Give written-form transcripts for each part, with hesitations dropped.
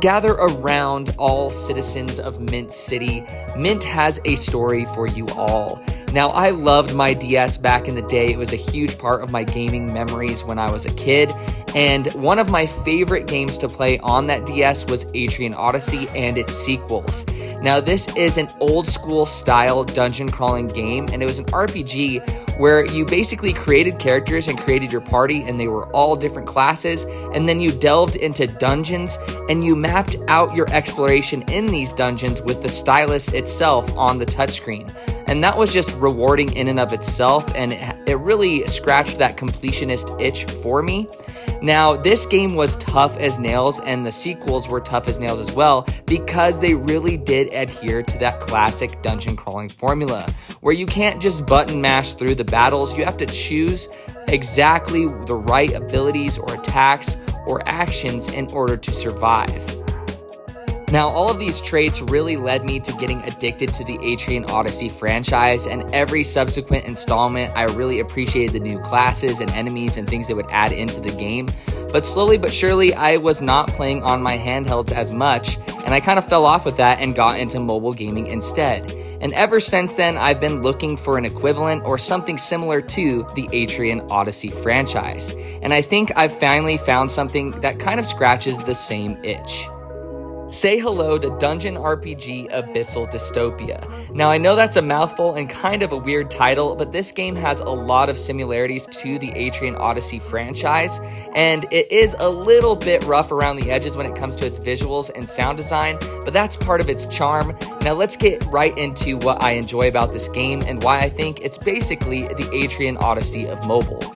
Gather around, all citizens of Mint City. Mint has a story for you all. Now, I loved my DS back in the day. It was a huge part of my gaming memories when I was a kid. And one of my favorite games to play on that DS was Adrian Odyssey and its sequels. Now, this is an old school style dungeon crawling game, and it was an RPG where you basically created characters and created your party, and they were all different classes. And then you delved into dungeons and you mapped out your exploration in these dungeons with the stylus itself on the touchscreen. And that was just rewarding in and of itself, and it really scratched that completionist itch for me. Now, this game was tough as nails, and the sequels were tough as nails as well, because they really did adhere to that classic dungeon crawling formula, where you can't just button mash through the battles. You have to choose exactly the right abilities or attacks or actions in order to survive. Now, all of these traits really led me to getting addicted to the Adrian Odyssey franchise, and every subsequent installment, I really appreciated the new classes and enemies and things they would add into the game. But slowly but surely, I was not playing on my handhelds as much, and I kind of fell off with that and got into mobile gaming instead. And ever since then, I've been looking for an equivalent or something similar to the Adrian Odyssey franchise. And I think I've finally found something that kind of scratches the same itch. Say hello to Dungeon RPG Abyssal Dystopia. Now, I know that's a mouthful and kind of a weird title, but this game has a lot of similarities to the Adrian Odyssey franchise, and it is a little bit rough around the edges when it comes to its visuals and sound design, but that's part of its charm. Now, let's get right into what I enjoy about this game and why I think it's basically the Adrian Odyssey of mobile.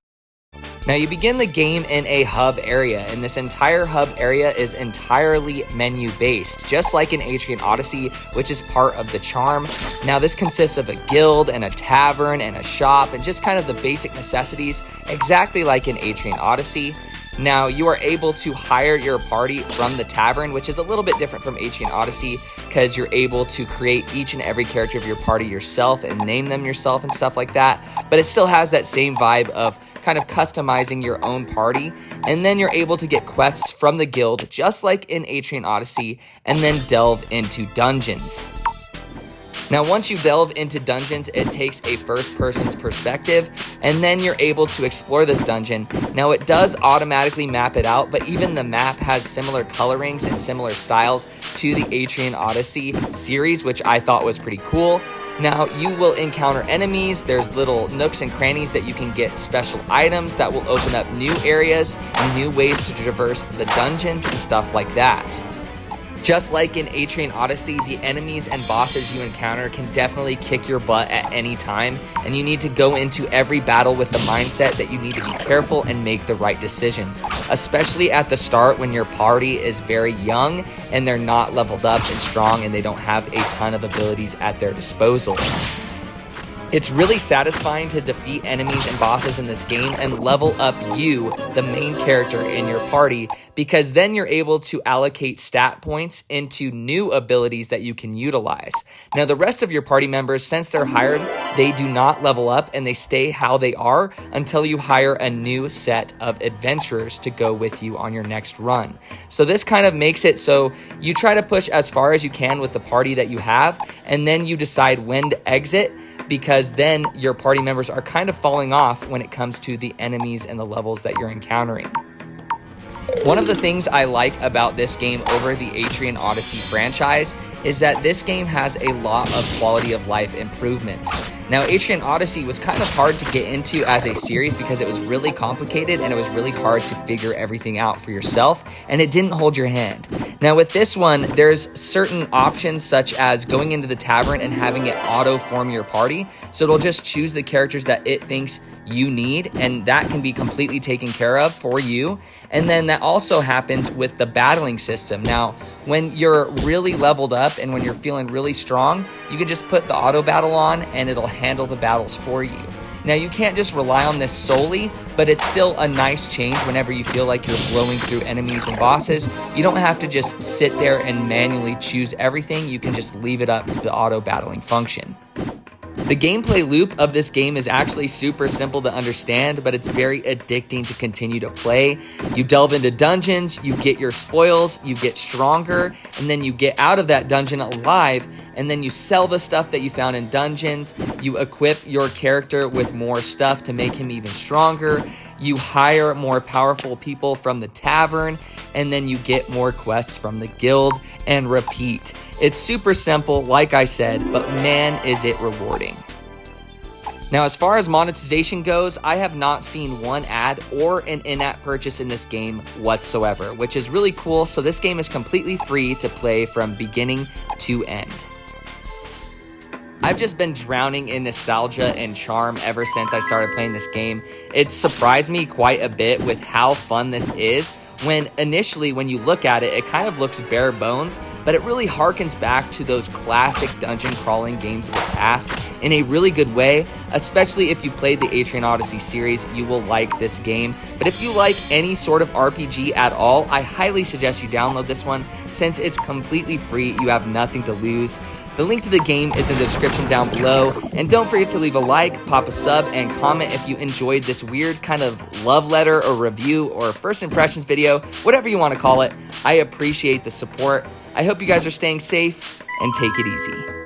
Now, you begin the game in a hub area, and this entire hub area is entirely menu-based, just like in Adrian Odyssey, which is part of the charm. Now, this consists of a guild and a tavern and a shop and just kind of the basic necessities, exactly like in Adrian Odyssey. Now, you are able to hire your party from the tavern, which is a little bit different from Adrian Odyssey, because you're able to create each and every character of your party yourself and name them yourself and stuff like that. But it still has that same vibe of kind of customizing your own party. And then you're able to get quests from the guild, just like in Adrian Odyssey, and then delve into dungeons. Now, once you delve into dungeons, it takes a first person's perspective, and then you're able to explore this dungeon. Now, it does automatically map it out, but even the map has similar colorings and similar styles to the Adrian Odyssey series, which I thought was pretty cool. Now, you will encounter enemies. There's little nooks and crannies that you can get special items that will open up new areas and new ways to traverse the dungeons and stuff like that. Just like in Adrian Odyssey, the enemies and bosses you encounter can definitely kick your butt at any time, and you need to go into every battle with the mindset that you need to be careful and make the right decisions, especially at the start when your party is very young and they're not leveled up and strong and they don't have a ton of abilities at their disposal. It's really satisfying to defeat enemies and bosses in this game and level up you, the main character in your party, because then you're able to allocate stat points into new abilities that you can utilize. Now, the rest of your party members, since they're hired, they do not level up and they stay how they are until you hire a new set of adventurers to go with you on your next run. So this kind of makes it so you try to push as far as you can with the party that you have, and then you decide when to exit, because then your party members are kind of falling off when it comes to the enemies and the levels that you're encountering. One of the things I like about this game over the Adrian Odyssey franchise is that this game has a lot of quality of life improvements. Now, Adrian Odyssey was kind of hard to get into as a series because it was really complicated and it was really hard to figure everything out for yourself, and it didn't hold your hand. Now, with this one, there's certain options such as going into the tavern and having it auto-form your party, so it'll just choose the characters that it thinks you need, and that can be completely taken care of for you. And then that also happens with the battling system. Now, when you're really leveled up and when you're feeling really strong, you can just put the auto battle on and it'll handle the battles for you. Now, you can't just rely on this solely, but it's still a nice change whenever you feel like you're blowing through enemies and bosses. You don't have to just sit there and manually choose everything. You can just leave it up to the auto battling function. The gameplay loop of this game is actually super simple to understand, but it's very addicting to continue to play. You delve into dungeons, you get your spoils, you get stronger, and then you get out of that dungeon alive, and then you sell the stuff that you found in dungeons. You equip your character with more stuff to make him even stronger. You hire more powerful people from the tavern, and then you get more quests from the guild, and repeat. It's super simple, like I said, but man, is it rewarding. Now, as far as monetization goes, I have not seen one ad or an in-app purchase in this game whatsoever, which is really cool. So this game is completely free to play from beginning to end. I've just been drowning in nostalgia and charm ever since I started playing this game. It surprised me quite a bit with how fun this is. When initially, when you look at it, it kind of looks bare bones, but it really harkens back to those classic dungeon crawling games of the past in a really good way. Especially if you played the Adrian Odyssey series, you will like this game. But if you like any sort of RPG at all, I highly suggest you download this one. Since it's completely free, you have nothing to lose. The link to the game is in the description down below, and don't forget to leave a like, pop a sub, and comment if you enjoyed this weird kind of love letter or review or first impressions video, whatever you want to call it. I appreciate the support. I hope you guys are staying safe, and take it easy.